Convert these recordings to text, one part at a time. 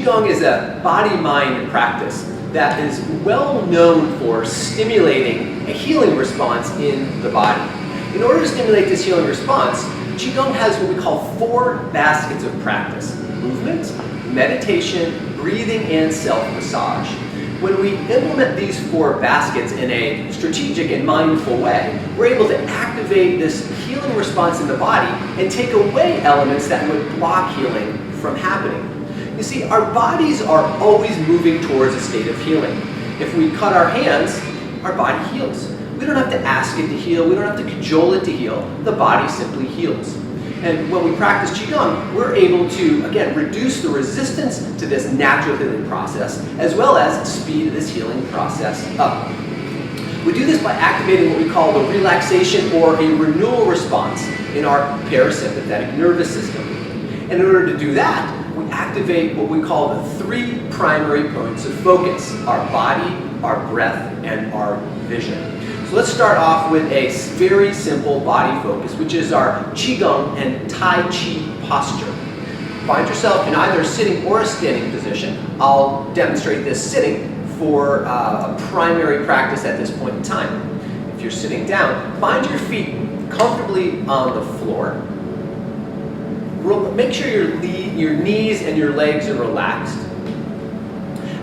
Qigong is a body-mind practice that is well known for stimulating a healing response in the body. In order to stimulate this healing response, Qigong has what we call 4 baskets of practice: movement, meditation, breathing, and self-massage. When we implement these 4 baskets in a strategic and mindful way, we're able to activate this healing response in the body and take away elements that would block healing from happening. You see, our bodies are always moving towards a state of healing. If we cut our hands, our body heals. We don't have to ask it to heal. We don't have to cajole it to heal. The body simply heals. And when we practice Qigong, we're able to, again, reduce the resistance to this natural healing process, as well as speed this healing process up. We do this by activating what we call the relaxation or a renewal response in our parasympathetic nervous system. And in order to do that, we activate what we call the 3 primary points of focus: our body, our breath, and our vision. So let's start off with a very simple body focus, which is our Qigong and Tai Chi posture. Find yourself in either a sitting or a standing position. I'll demonstrate this sitting for a primary practice at this point in time. If you're sitting down, find your feet comfortably on the floor. Make sure your knees and your legs are relaxed.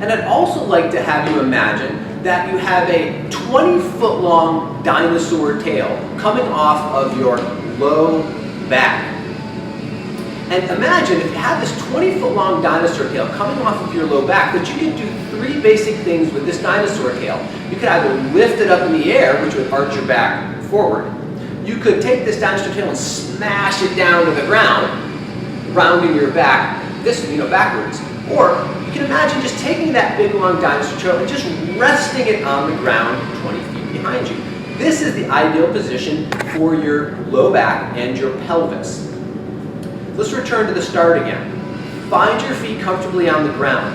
And I'd also like to have you imagine that you have a 20-foot long dinosaur tail coming off of your low back. And imagine if you have this 20-foot long dinosaur tail coming off of your low back, that you can do 3 basic things with this dinosaur tail. You could either lift it up in the air, which would arch your back forward. You could take this dinosaur tail and smash it down to the ground, rounding your back backwards. Or you can imagine just taking that big long dinosaur tail and just resting it on the ground 20 feet behind you. This is the ideal position for your low back and your pelvis. Let's return to the start again. Find your feet comfortably on the ground.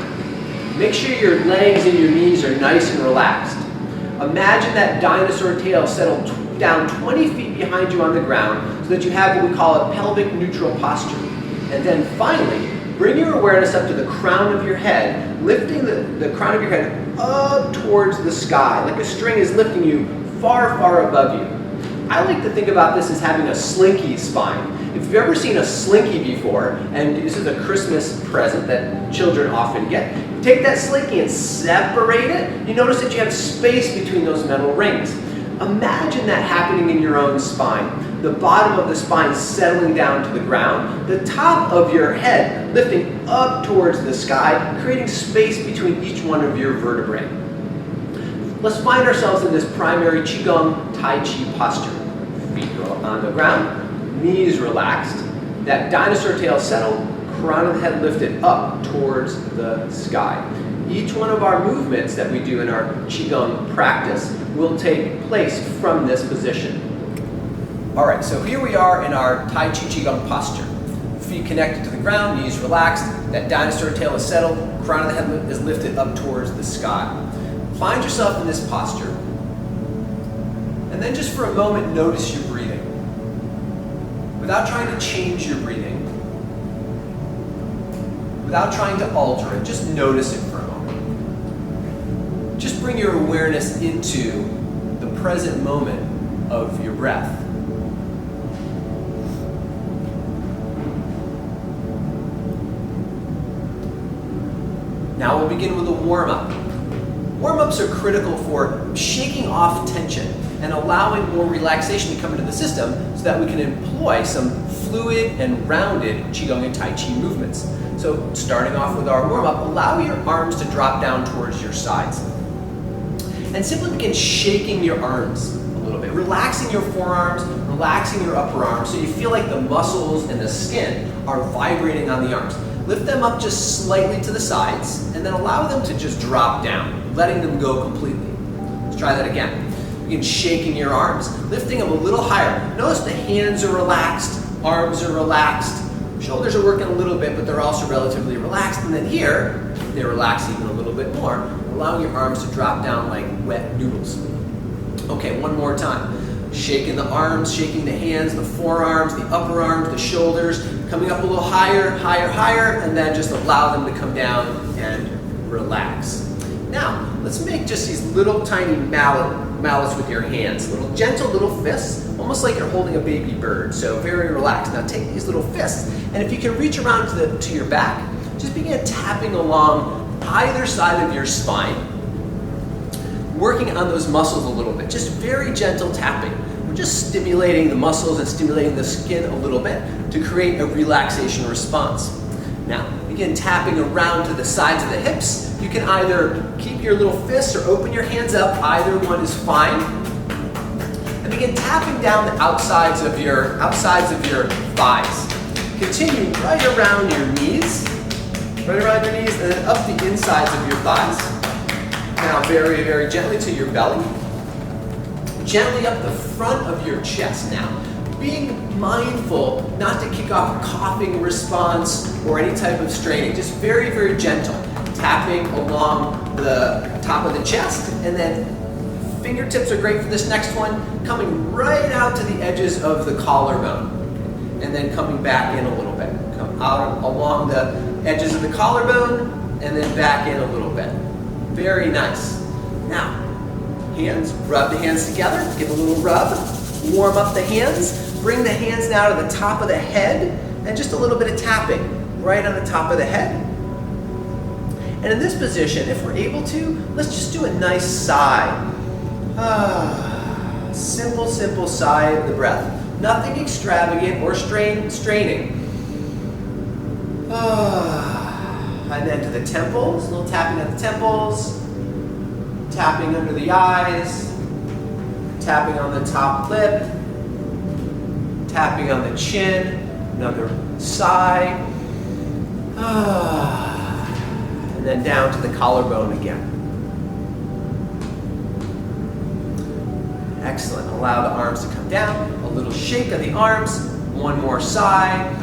Make sure your legs and your knees are nice and relaxed. Imagine that dinosaur tail settled down 20 feet behind you on the ground so that you have what we call a pelvic neutral posture. And then finally, bring your awareness up to the crown of your head, lifting the crown of your head up towards the sky, like a string is lifting you far, far above you. I like to think about this as having a slinky spine. If you've ever seen a slinky before, and this is a Christmas present that children often get, take that slinky and separate it, you notice that you have space between those metal rings. Imagine that happening in your own spine. The bottom of the spine settling down to the ground, the top of your head lifting up towards the sky, creating space between each one of your vertebrae. Let's find ourselves in this primary Qigong Tai Chi posture. Feet on the ground, knees relaxed, that dinosaur tail settled, crown of the head lifted up towards the sky. Each one of our movements that we do in our Qigong practice will take place from this position. All right, so here we are in our Tai Chi Qigong posture. Feet connected to the ground, knees relaxed, that dinosaur tail is settled, crown of the head is lifted up towards the sky. Find yourself in this posture, and then just for a moment, notice your breathing. Without trying to change your breathing, without trying to alter it, just notice it for a moment. Just bring your awareness into the present moment of your breath. Now we'll begin with a warm-up. Warm-ups are critical for shaking off tension and allowing more relaxation to come into the system so that we can employ some fluid and rounded Qigong and Tai Chi movements. So starting off with our warm-up, allow your arms to drop down towards your sides. And simply begin shaking your arms a little bit, relaxing your forearms, relaxing your upper arms so you feel like the muscles and the skin are vibrating on the arms. Lift them up just slightly to the sides and then allow them to just drop down, letting them go completely. Let's try that again. Begin shaking your arms, lifting them a little higher. Notice the hands are relaxed, arms are relaxed, shoulders are working a little bit, but they're also relatively relaxed. And then here, they relax even a little bit more, allowing your arms to drop down like wet noodles. Okay, one more time. Shaking the arms, shaking the hands, the forearms, the upper arms, the shoulders, coming up a little higher, higher, higher, and then just allow them to come down and relax. Now, let's make just these little tiny mallets with your hands, little gentle little fists, almost like you're holding a baby bird, so very relaxed. Now take these little fists, and if you can reach around to your back, just begin tapping along either side of your spine, working on those muscles a little bit, just very gentle tapping. We're just stimulating the muscles and stimulating the skin a little bit to create a relaxation response. Now, begin tapping around to the sides of the hips. You can either keep your little fists or open your hands up. Either one is fine. And begin tapping down the outsides of your thighs. Continue right around your knees, and then up the insides of your thighs. Now, very, very gently to your belly. Gently up the front of your chest now. Being mindful not to kick off a coughing response or any type of straining. Just very, very gentle. Tapping along the top of the chest, and then fingertips are great for this next one. Coming right out to the edges of the collarbone, and then coming back in a little bit. Come out along the edges of the collarbone, and then back in a little bit. Very nice. Now, hands, rub the hands together, give a little rub, warm up the hands. Bring the hands now to the top of the head, and just a little bit of tapping right on the top of the head. And in this position, if we're able to, let's just do a nice sigh. Simple, simple sigh of the breath. Nothing extravagant or straining. And then to the temples, a little tapping at the temples, tapping under the eyes, tapping on the top lip, tapping on the chin, another sigh. And then down to the collarbone again. Excellent. Allow the arms to come down. A little shake of the arms. One more sigh.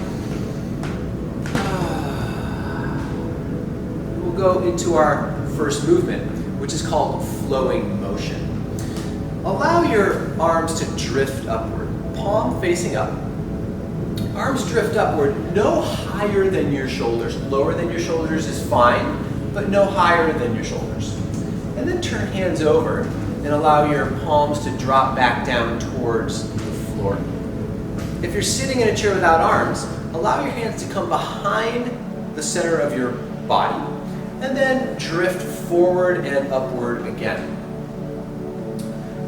We'll go into our first movement, which is called flowing motion. Allow your arms to drift upward. Palm facing up. Arms drift upward, no higher than your shoulders. Lower than your shoulders is fine, but no higher than your shoulders. And then turn hands over and allow your palms to drop back down towards the floor. If you're sitting in a chair without arms, allow your hands to come behind the center of your body and then drift forward and upward again.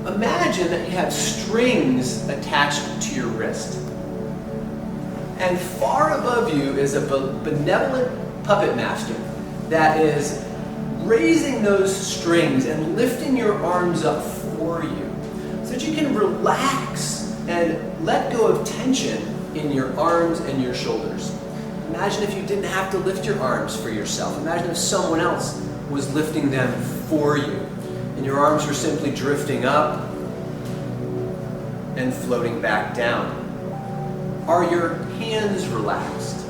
Imagine that you have strings attached to your wrist. And far above you is a benevolent puppet master that is raising those strings and lifting your arms up for you so that you can relax and let go of tension in your arms and your shoulders. Imagine if you didn't have to lift your arms for yourself. Imagine if someone else was lifting them for you and your arms were simply drifting up and floating back down. Are your hands relaxed?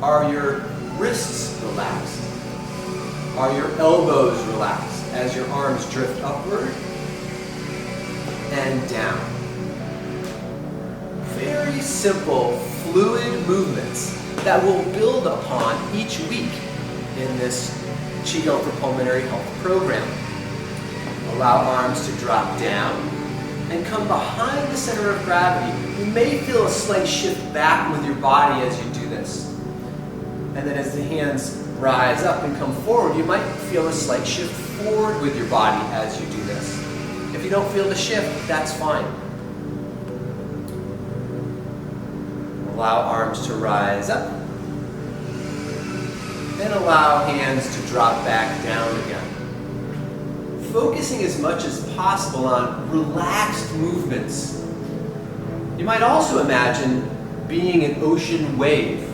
Are your wrists relaxed? Are your elbows relaxed as your arms drift upward and down? Very simple, fluid movements that will build upon each week in this Qigong for Pulmonary Health program. Allow arms to drop down and come behind the center of gravity. You may feel a slight shift back with your body as you do this. And then as the hands rise up and come forward, you might feel a slight shift forward with your body as you do this. If you don't feel the shift, that's fine. Allow arms to rise up and allow hands to drop back down again. Focusing as much as possible on relaxed movements. You might also imagine being an ocean wave,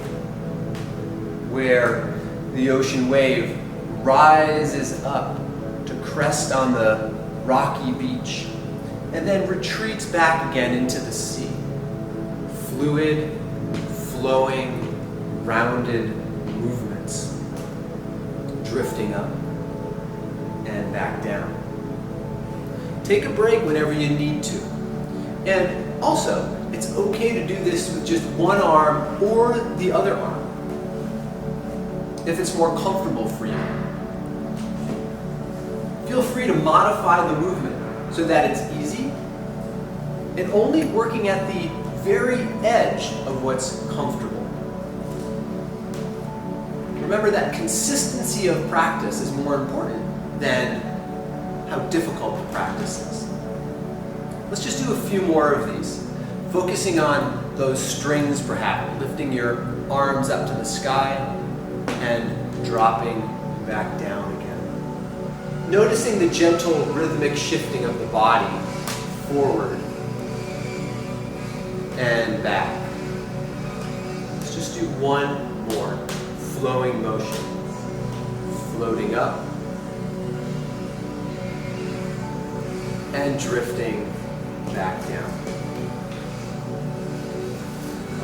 where the ocean wave rises up to crest on the rocky beach and then retreats back again into the sea. Fluid, flowing, rounded movements, drifting up and back down. Take a break whenever you need to. And also, it's okay to do this with just one arm or the other arm. if it's more comfortable for you. Feel free to modify the movement so that it's easy and only working at the very edge of what's comfortable. Remember that consistency of practice is more important than how difficult the practice is. Let's just do a few more of these. Focusing on those strings perhaps, lifting your arms up to the sky and dropping back down again. Noticing the gentle rhythmic shifting of the body forward and back. Let's just do one more. Flowing motion. Floating up and drifting back down.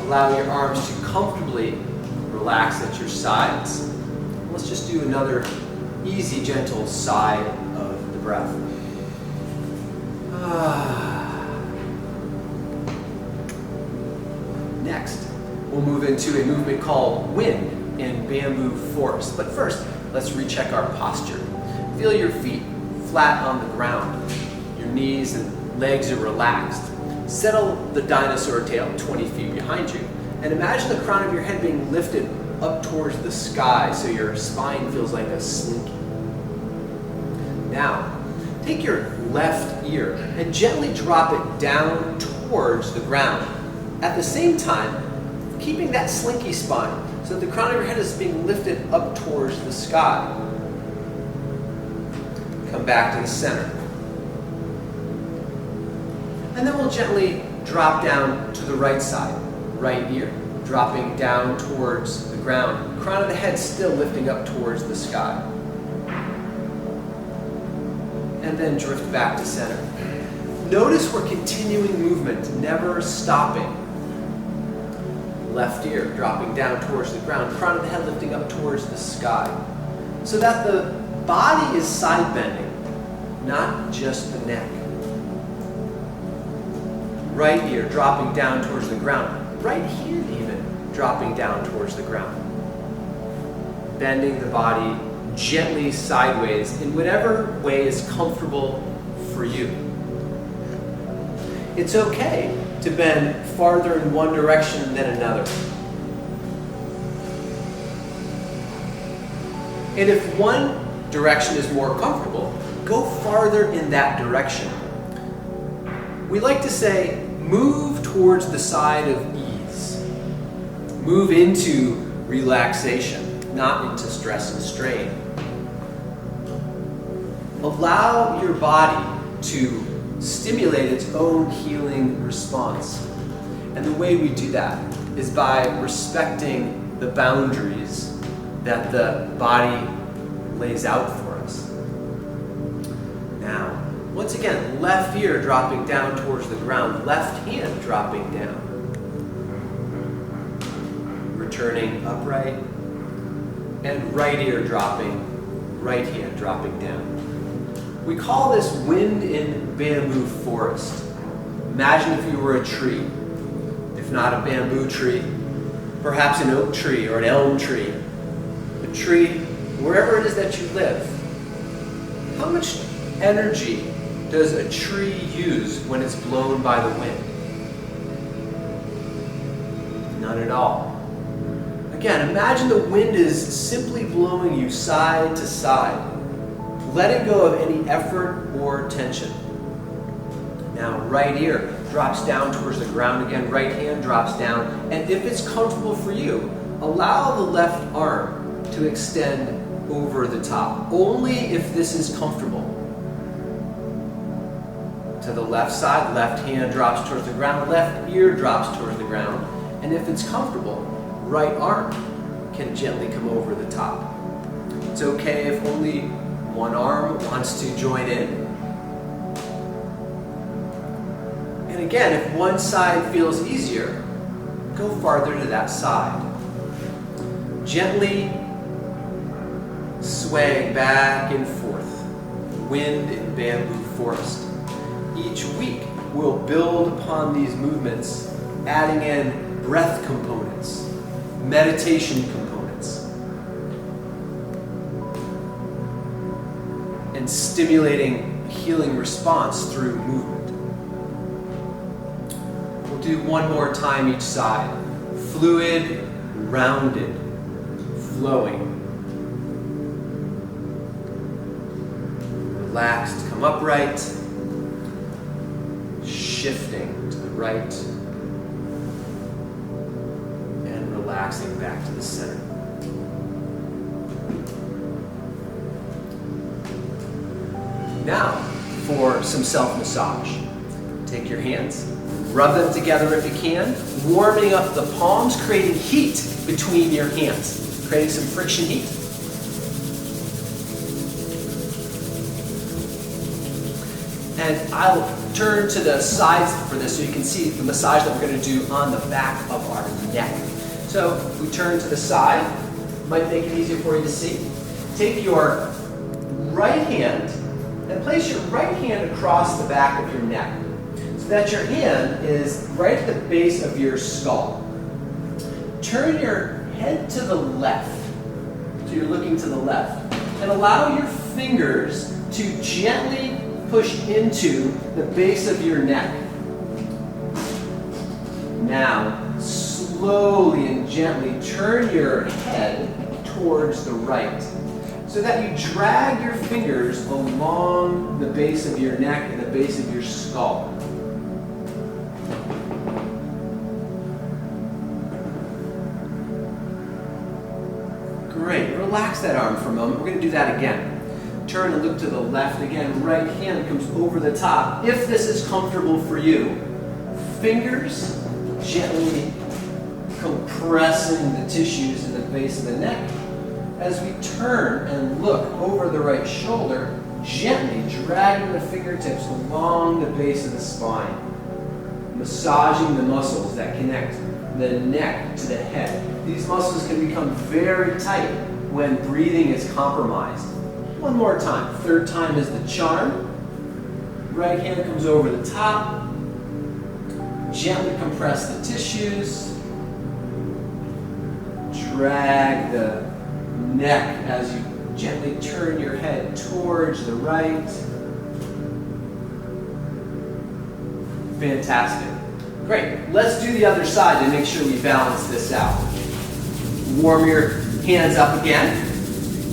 Allow your arms to comfortably relax at your sides. Let's just do another easy, gentle sigh of the breath. Next, we'll move into a movement called wind in bamboo forest. But first, let's recheck our posture. Feel your feet flat on the ground. Your knees and legs are relaxed. Settle the dinosaur tail 20 feet behind you. And imagine the crown of your head being lifted up towards the sky so your spine feels like a slinky. Now, take your left ear and gently drop it down towards the ground. At the same time, keeping that slinky spine so that the crown of your head is being lifted up towards the sky. Come back to the center. And then we'll gently drop down to the right side, right ear, dropping down towards the ground. Crown of the head still lifting up towards the sky. And then drift back to center. Notice we're continuing movement, never stopping. Left ear dropping down towards the ground, crown of the head lifting up towards the sky. So that the body is side bending, not just the neck. Right ear dropping down towards the ground, right hand even dropping down towards the ground. Bending the body gently sideways in whatever way is comfortable for you. It's okay to bend farther in one direction than another. And if one direction is more comfortable, go farther in that direction. We like to say, move towards the side of ease. Move into relaxation, not into stress and strain. Allow your body to stimulate its own healing response. And the way we do that is by respecting the boundaries that the body lays out for us. Now, once again, left ear dropping down towards the ground, left hand dropping down. Returning upright, and right ear dropping, right hand dropping down. We call this wind in bamboo forest. Imagine if you were a tree. If not a bamboo tree, perhaps an oak tree or an elm tree. A tree, wherever it is that you live. How much energy does a tree use when it's blown by the wind? None at all. Again, imagine the wind is simply blowing you side to side, letting go of any effort or tension. Now, right ear drops down towards the ground again, right hand drops down, and if it's comfortable for you, allow the left arm to extend over the top, only if this is comfortable. To the left side, left hand drops towards the ground, left ear drops towards the ground, and if it's comfortable, right arm can gently come over the top. It's okay if only one arm wants to join in. And again, if one side feels easier, go farther to that side. Gently swaying back and forth, wind in bamboo forest. Each week, we'll build upon these movements, adding in breath components, meditation components. stimulating a healing response through movement. We'll do one more time each side. Fluid, rounded, flowing. Relaxed, come upright, shifting to the right, and relaxing back to the center. Now, for some self-massage. Take your hands, rub them together if you can, warming up the palms, creating heat between your hands, creating some friction heat. And I'll turn to the sides for this so you can see the massage that we're going to do on the back of our neck. So we turn to the side, might make it easier for you to see. Take your right hand and place your right hand across the back of your neck so that your hand is right at the base of your skull. Turn your head to the left, so you're looking to the left, and allow your fingers to gently push into the base of your neck. Now, slowly and gently turn your head towards the right so that you drag your fingers along the base of your neck and the base of your skull. Great. Relax that arm for a moment. We're going to do that again. Turn and look to the left again. Right hand comes over the top. If this is comfortable for you, fingers gently compressing the tissues in the base of the neck. As we turn and look over the right shoulder, gently dragging the fingertips along the base of the spine, massaging the muscles that connect the neck to the head. These muscles can become very tight when breathing is compromised. One more time. Third time is the charm. Right hand comes over the top. Gently compress the tissues. Drag the neck as you gently turn your head towards the right. Fantastic. Great. Let's do the other side to make sure we balance this out. Warm your hands up again.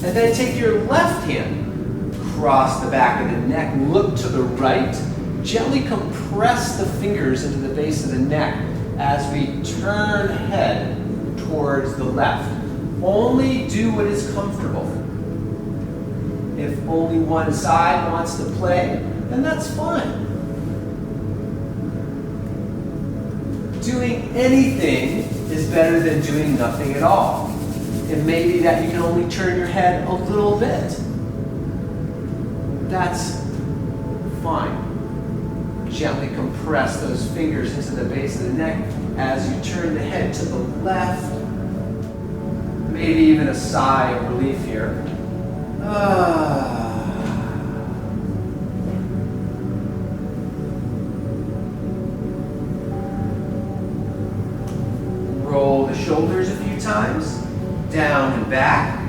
And then take your left hand, cross the back of the neck, look to the right, gently compress the fingers into the base of the neck as we turn head towards the left. Only do what is comfortable. If only one side wants to play, then that's fine. Doing anything is better than doing nothing at all. It may be that you can only turn your head a little bit. That's fine. Gently compress those fingers into the base of the neck as you turn the head to the left. Maybe even a sigh of relief here. Roll the shoulders a few times. Down and back.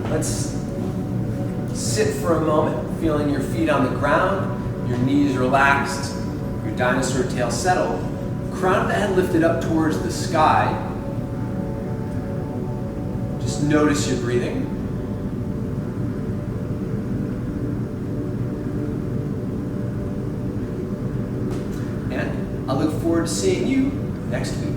Let's sit for a moment, feeling your feet on the ground, your knees relaxed, your dinosaur tail settled, crown of the head lifted up towards the sky. Just notice your breathing. I look forward to seeing you next week.